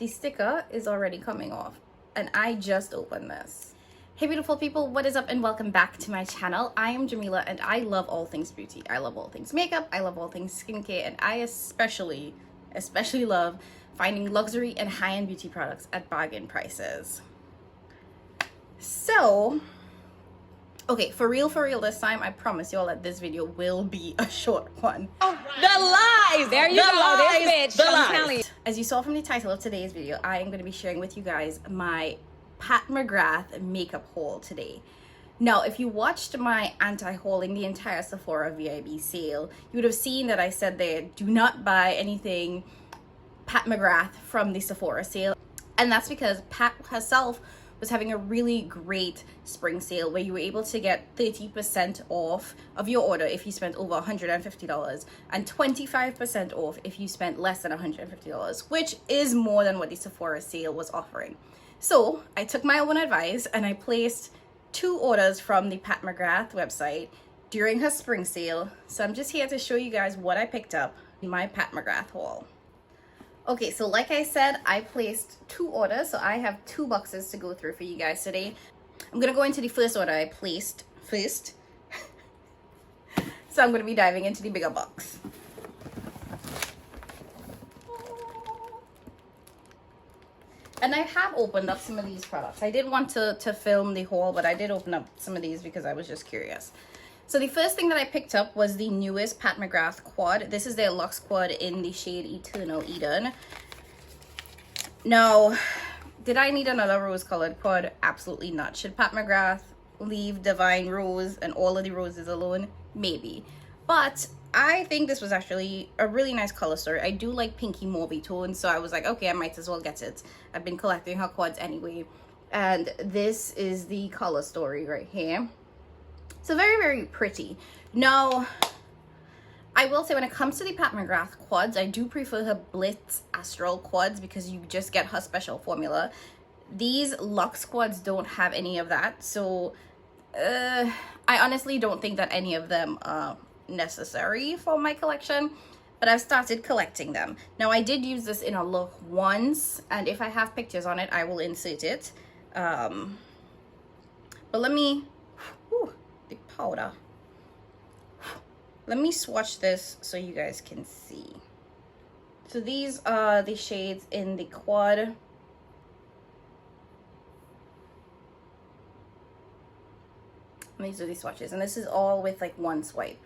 the sticker is already coming off, and I just opened this. Hey beautiful people, what is up and welcome back to my channel. I am Jamila and I love all things beauty. I love all things makeup, I love all things skincare, and I especially love finding luxury and high-end beauty products at bargain prices. So, okay, for real this time, I promise y'all that this video will be a short one. The lies! There you go, this bitch, I'm telling you. As you saw from the title of today's video, I am going to be sharing with you guys my Pat McGrath makeup haul today. Now, if you watched my anti-hauling the entire Sephora VIB sale, you would have seen that I said there, do not buy anything Pat McGrath from the Sephora sale. And that's because Pat herself was having a really great spring sale where you were able to get 30% off of your order if you spent over $150 and 25% off if you spent less than $150, which is more than what the Sephora sale was offering. So I took my own advice and I placed 2 orders from the Pat McGrath website during her spring sale. So I'm just here to show you guys what I picked up in my Pat McGrath haul. Okay, so like I said, I placed 2 orders, so I have 2 boxes to go through for you guys today. I'm gonna go into the first order I placed first. So I'm gonna be diving into the bigger box. And I have opened up some of these products. I did want to film the haul, but I did open up some of these because I was just curious. So the first thing that I picked up was the newest Pat McGrath quad. This is their Luxe quad in the shade Eternal Eden. Now, did I need another rose-colored quad? Absolutely not. Should Pat McGrath leave Divine Rose and all of the roses alone? Maybe. But I think this was actually a really nice color story. I do like pinky mauvey tones, so I was like, okay, I might as well get it. I've been collecting her quads anyway. And this is the color story right here. So very pretty. Now, I will say when it comes to the Pat McGrath quads, I do prefer her Blitz Astral quads because you just get her special formula. These Luxe quads don't have any of that, so I honestly don't think that any of them are necessary for my collection, but I've started collecting them. Now, I did use this in a look once, and if I have pictures on it, I will insert it. But let me... Whew, the powder. Let me swatch this so you guys can see. So these are the shades in the quad. And these are the swatches, and this is all with like one swipe.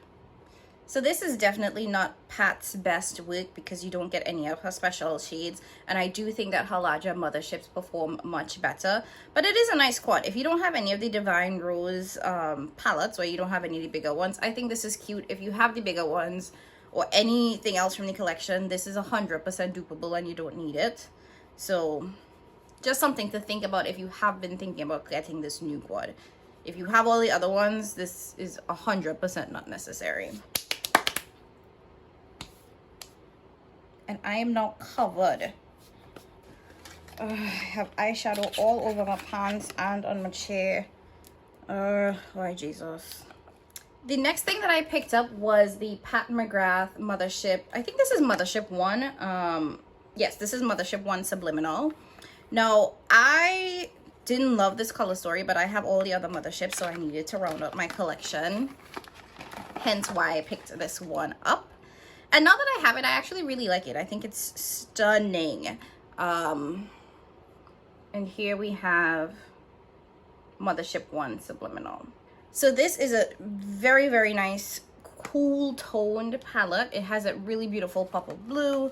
So this is definitely not Pat's best work because you don't get any of her special shades, and I do think that her larger Motherships perform much better, but it is a nice quad. If you don't have any of the Divine Rose palettes, or you don't have any of the bigger ones, I think this is cute. If you have the bigger ones or anything else from the collection, this is 100% dupeable and you don't need it. So just something to think about if you have been thinking about getting this new quad. If you have all the other ones, this is 100% not necessary. And I am now covered. I have eyeshadow all over my pants and on my chair. Why Jesus. The next thing that I picked up was the Pat McGrath Mothership. I think this is Mothership 1. Yes, this is Mothership 1 Subliminal. Now, I didn't love this color story, but I have all the other Motherships, so I needed to round out my collection. Hence why I picked this one up. And now that I have it, I actually really like it. I think it's stunning. And here we have Mothership 1 Subliminal. So this is a very nice, cool toned palette. It has a really beautiful pop of blue.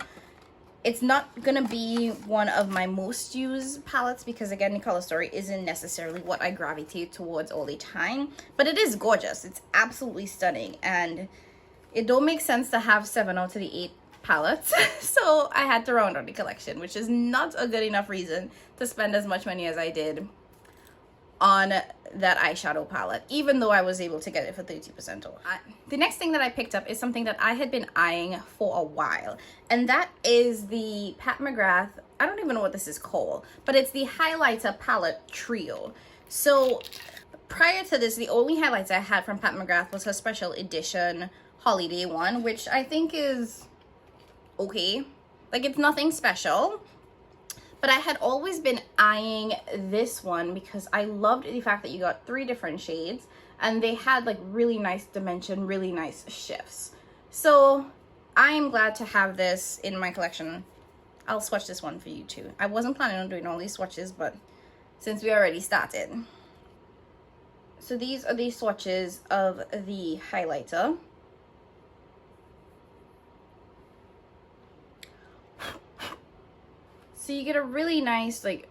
It's not gonna be one of my most used palettes because, again, the color story isn't necessarily what I gravitate towards all the time. But it is gorgeous. It's absolutely stunning. And it don't make sense to have 7 out of the 8 palettes, so I had to round out the collection, which is not a good enough reason to spend as much money as I did on that eyeshadow palette, even though I was able to get it for 30% off. The next thing that I picked up is something that I had been eyeing for a while, and that is the Pat McGrath, I don't even know what this is called, but it's the highlighter palette trio. So prior to this, the only highlights I had from Pat McGrath was her special edition holiday one, which I think is okay. Like, it's nothing special, But I had always been eyeing this one because I loved the fact that you got 3 different shades and they had like really nice dimension, really nice shifts. So I am glad to have this in my collection. I'll swatch this one for you too. I wasn't planning on doing all these swatches, but since we already started. So these are the swatches of the highlighter. So you get a really nice like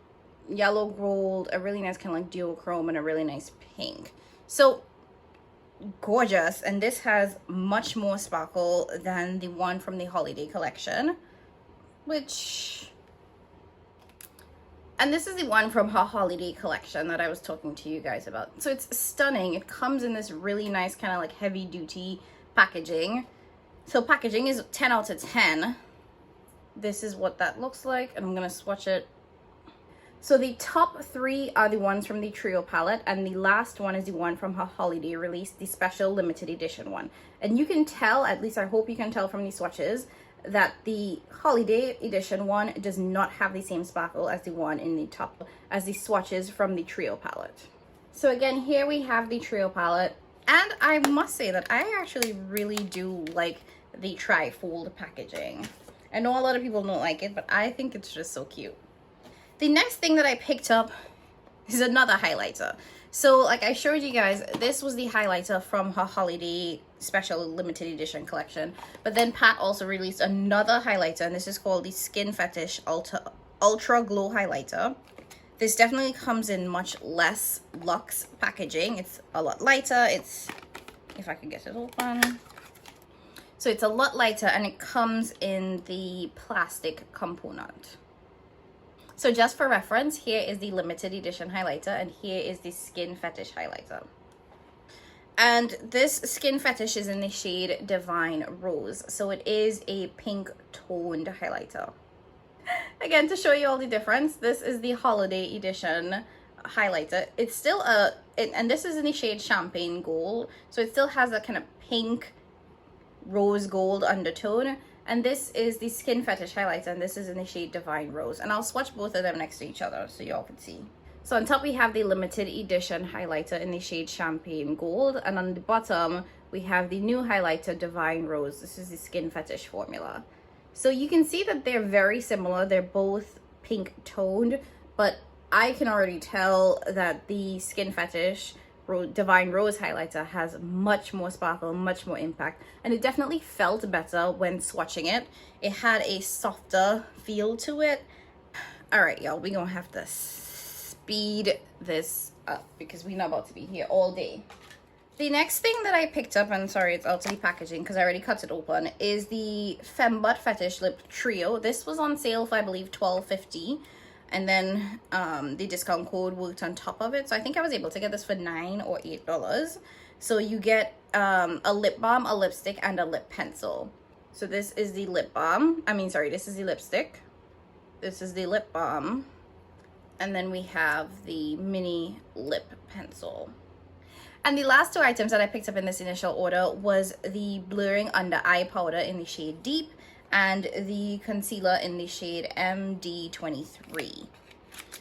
yellow gold, a really nice kind of like duochrome, and a really nice pink. So gorgeous. And this has much more sparkle than the one from the holiday collection, and this is the one from her holiday collection that I was talking to you guys about. So it's stunning. It comes in this really nice kind of like heavy duty packaging. So packaging is 10 out of 10. This is what that looks like, and I'm gonna swatch it. So the top 3 are the ones from the trio palette, and the last one is the one from her holiday release, the special limited edition one. And you can tell, at least I hope you can tell from these swatches, that the holiday edition one does not have the same sparkle as the one in the top, as the swatches from the trio palette. So again, here we have the trio palette, and I must say that I actually really do like the tri-fold packaging. I know a lot of people don't like it, but I think it's just so cute. The next thing that I picked up is another highlighter. So like I showed you guys, this was the highlighter from her holiday special limited edition collection. But then Pat also released another highlighter, and this is called the Skin Fetish Ultra Glow Highlighter. This definitely comes in much less luxe packaging. It's a lot lighter. It's, if I can get it open. So it's a lot lighter, and it comes in the plastic component. So just for reference, here is the limited edition highlighter, and here is the Skin Fetish highlighter. And this Skin Fetish is in the shade Divine Rose. So it is a pink toned highlighter. Again, to show you all the difference, this is the holiday edition highlighter. It's still and this is in the shade Champagne Gold. So it still has that kind of pink rose gold undertone. And this is the Skin Fetish highlighter, and this is in the shade Divine Rose. And I'll swatch both of them next to each other so y'all can see. So on top we have the limited edition highlighter in the shade Champagne Gold, and on the bottom we have the new highlighter Divine Rose. This is the Skin Fetish formula. So you can see that they're very similar. They're both pink toned, but I can already tell that the Skin Fetish Divine Rose highlighter has much more sparkle, much more impact, and it definitely felt better when swatching it. It had a softer feel to it. All right, y'all, we're gonna have to speed this up because we're not about to be here all day. The next thing that I picked up, and sorry, it's out of the packaging because I already cut it open, is the Fembot Fetish Lip Trio. This was on sale for, I believe, $12.50. And then the discount code worked on top of it. So I think I was able to get this for $9 or $8. So you get a lip balm, a lipstick, and a lip pencil. So this is the lip balm. This is the lipstick. This is the lip balm. And then we have the mini lip pencil. And the last 2 items that I picked up in this initial order was the blurring under eye powder in the shade Deep, and the concealer in the shade MD23.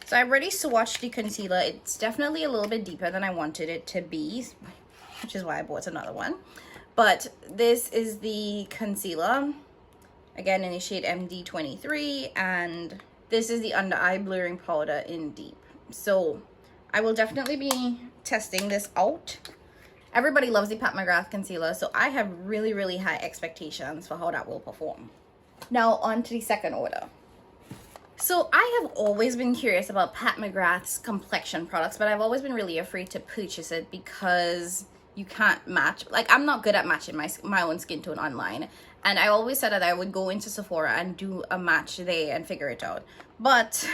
So I already swatched the concealer. It's definitely a little bit deeper than I wanted it to be, which is why I bought another one. But this is the concealer, again in the shade MD23, and this is the under eye blurring powder in Deep. So I will definitely be testing this out. Everybody loves the Pat McGrath concealer, so I have really, really high expectations for how that will perform. Now on to the second order. So I have always been curious about Pat McGrath's complexion products, but I've always been really afraid to purchase it because you can't match. Like, I'm not good at matching my own skin tone online. And I always said that I would go into Sephora and do a match there and figure it out. But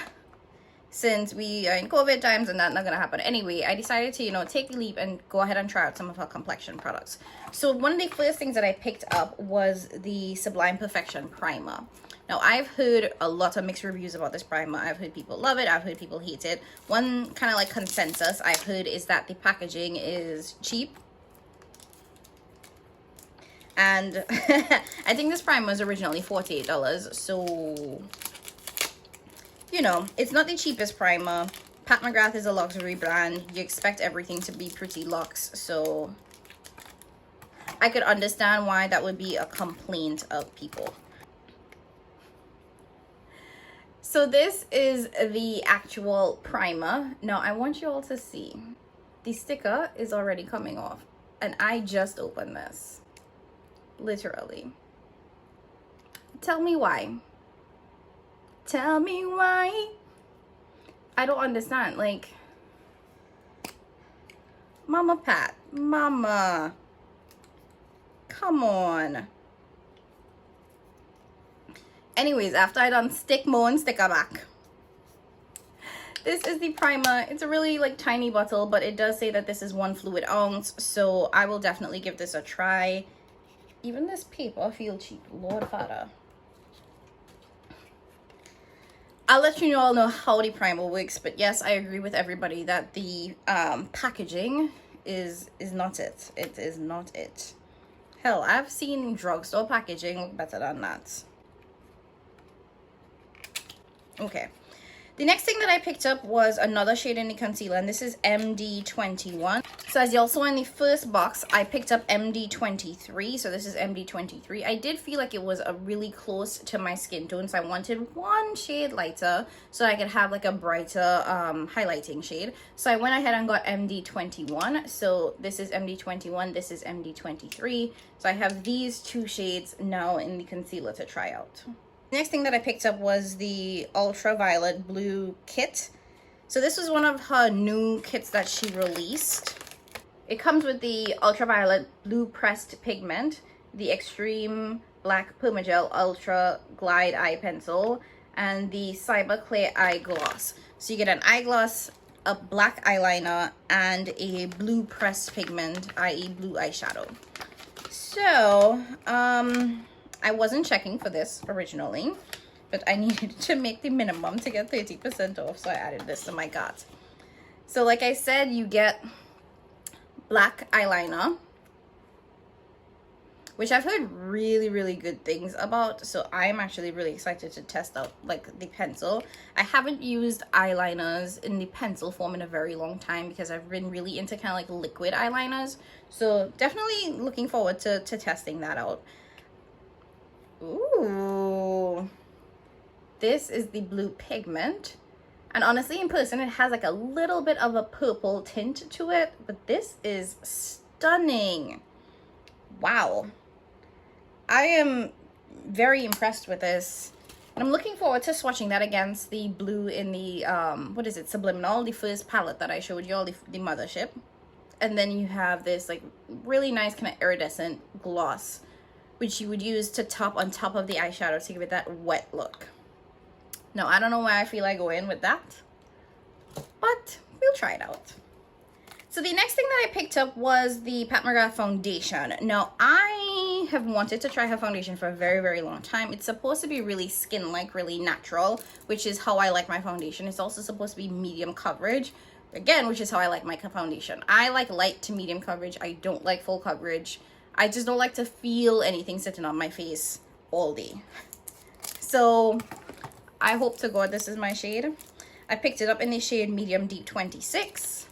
since we are in COVID times and that's not gonna happen anyway, I decided to, take the leap and go ahead and try out some of her complexion products. So one of the first things that I picked up was the Sublime Perfection Primer. Now, I've heard a lot of mixed reviews about this primer. I've heard people love it. I've heard people hate it. One kind of like consensus I've heard is that the packaging is cheap. And I think this primer was originally $48. So, you know, it's not the cheapest primer. Pat McGrath is a luxury brand. You expect everything to be pretty luxe, so I could understand why that would be a complaint of people. So this is the actual primer. Now I want you all to see. The sticker is already coming off, and I just opened this. Literally. Tell me why. Tell me why. I don't understand. Like, Mama Pat, Mama, come on. Anyways, after I done stick more and sticker back, this is the primer. It's a really like tiny bottle, but it does say that this is 1 fluid ounce, so I will definitely give this a try. Even this paper feels cheap, Lord Father. I'll let you all know how the primer works, but yes, I agree with everybody that the packaging is not it. It is not it. Hell, I've seen drugstore packaging look better than that. Okay. The next thing that I picked up was another shade in the concealer, and this is MD21. So as you all saw in the first box, I picked up MD23. So this is MD23. I did feel like it was a really close to my skin tone, so I wanted one shade lighter so I could have like a brighter highlighting shade. So I went ahead and got MD21. So this is MD21, this is MD23. So I have these two shades now in the concealer to try out. Next thing that I picked up was the ultraviolet blue kit. So this was one of her new kits that she released. It comes with the ultraviolet blue pressed pigment, the extreme black permagel ultra glide eye pencil, and the cyber clear eye gloss. So you get an eye gloss, a black eyeliner, and a blue pressed pigment, i.e. blue eyeshadow. So I wasn't checking for this originally, but I needed to make the minimum to get 30% off, so I added this to my cart. So like I said, you get black eyeliner, which I've heard really good things about, so I'm actually really excited to test out like the pencil. I haven't used eyeliners in the pencil form in a very long time because I've been really into kind of like liquid eyeliners, so definitely looking forward to testing that out. Ooh, this is the blue pigment, and honestly in person it has like a little bit of a purple tint to it, but this is stunning. Wow, I am very impressed with this, and I'm looking forward to swatching that against the blue in the what is it, Subliminal, the first palette that I showed you all, the Mothership. And then you have this like really nice kind of iridescent gloss, which you would use to top on top of the eyeshadow to give it that wet look. Now, I don't know why I feel like going with that, but we'll try it out. So the next thing that I picked up was the Pat McGrath foundation. Now, I have wanted to try her foundation for a very long time. It's supposed to be really skin-like, really natural, which is how I like my foundation. It's also supposed to be medium coverage, again, which is how I like my foundation. I like light to medium coverage. I don't like full coverage. I just don't like to feel anything sitting on my face all day. So I hope to God this is my shade. I picked it up in the shade medium deep 26.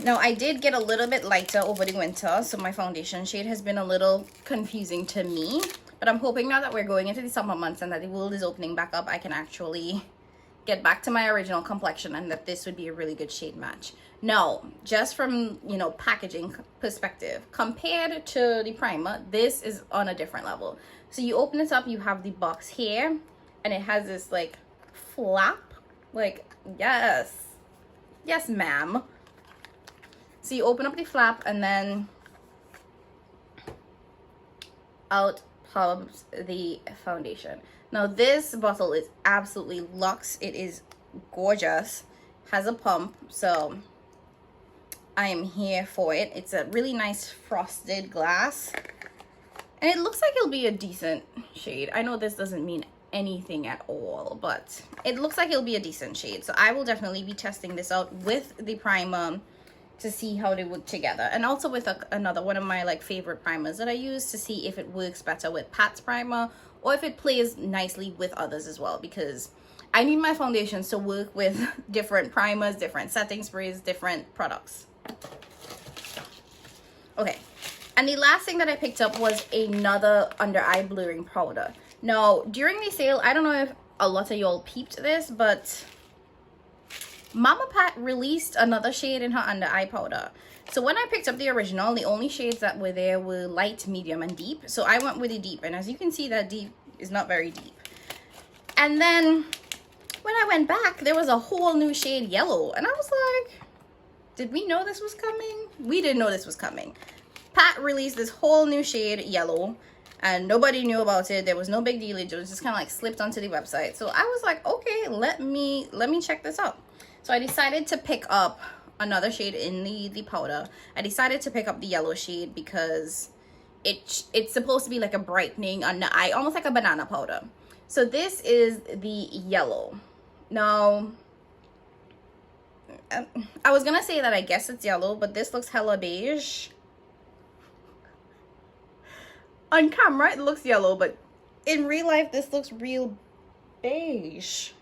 Now I did get a little bit lighter over the winter, so my foundation shade has been a little confusing to me, but I'm hoping now that we're going into the summer months and that the world is opening back up, I can actually get back to my original complexion, and that this would be a really good shade match. Now, just from, you know, packaging perspective, compared to the primer, this is on a different level. So you open it up, you have the box here, and it has this like flap, like, yes ma'am. So you open up the flap, and then out pops the foundation. Now this bottle is absolutely luxe. It is gorgeous, has a pump, so I am here for it. It's a really nice frosted glass, and it looks like it'll be a decent shade. I know this doesn't mean anything at all, but it looks like it'll be a decent shade, so I will definitely be testing this out with the primer to see how they work together, and also with another one of my like favorite primers that I use to see if it works better with Pat's primer or if it plays nicely with others as well, because I need my foundations to work with different primers, different setting sprays, different products. Okay, and the last thing that I picked up was another under eye blurring powder. Now, during the sale, I don't know if a lot of y'all peeped this, but Mama Pat released another shade in her under eye powder. So when I picked up the original, the only shades that were there were light, medium, and deep. So I went with the deep, and as you can see, that deep is not very deep. And then when I went back, there was a whole new shade yellow, and I was like, did we know this was coming? We didn't know this was coming. Pat released this whole new shade yellow, and nobody knew about it. There was no big deal. It was just kind of like slipped onto the website. So I was like, okay, let me check this out. So I decided to pick up another shade in the powder. I decided to pick up the yellow shade because it's supposed to be like a brightening under eye, almost like a banana powder. So this is the yellow. Now, I was gonna say that I guess it's yellow, but this looks hella beige. On camera, it looks yellow, but in real life, this looks real beige.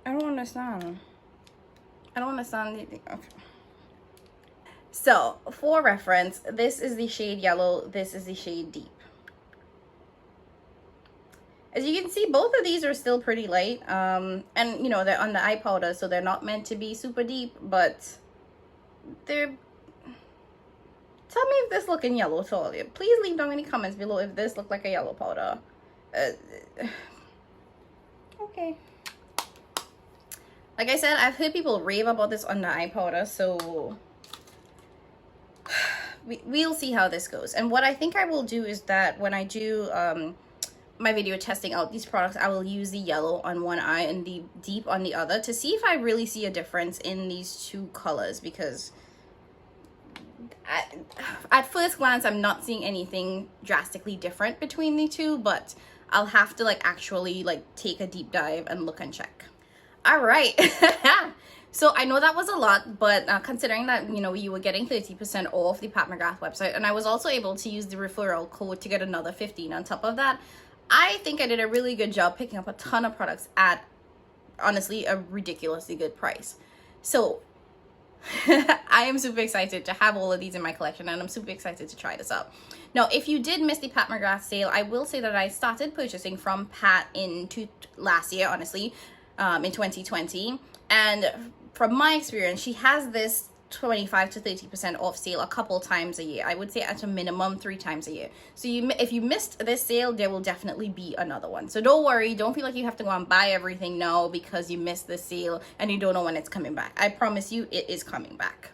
I don't understand. I don't understand anything. Okay. So, for reference, this is the shade yellow. This is the shade deep. As you can see, both of these are still pretty light. And, you know, they're on the eye powder, so they're not meant to be super deep, but they're... Tell me if this looking yellow to all of you. Please leave down any comments below if this looked like a yellow powder. Okay. Like I said, I've heard people rave about this under eye powder, so we'll see how this goes. And what I think I will do is that when I do my video testing out these products, I will use the yellow on one eye and the deep on the other to see if I really see a difference in these two colors, because at first glance, I'm not seeing anything drastically different between the two, but I'll have to like actually like take a deep dive and look and check. All right. So I know that was a lot, but considering that, you know, you were getting 30% off the Pat McGrath website, and I was also able to use the referral code to get another 15 on top of that, I think I did a really good job picking up a ton of products at, honestly, a ridiculously good price. So I am super excited to have all of these in my collection, and I'm super excited to try this out. Now, if you did miss the Pat McGrath sale, I will say that I started purchasing from Pat last year, honestly, in 2020. And from my experience, she has this 25 to 30% off sale a couple times a year. I would say at a minimum 3 times a year. So if you missed this sale, there will definitely be another one. So don't worry, don't feel like you have to go and buy everything now because you missed this sale and you don't know when it's coming back. I promise you it is coming back.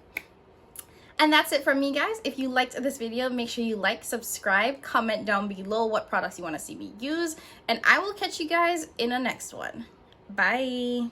And that's it from me, guys. If you liked this video, make sure you like, subscribe, comment down below what products you want to see me use, and I will catch you guys in the next one. Bye.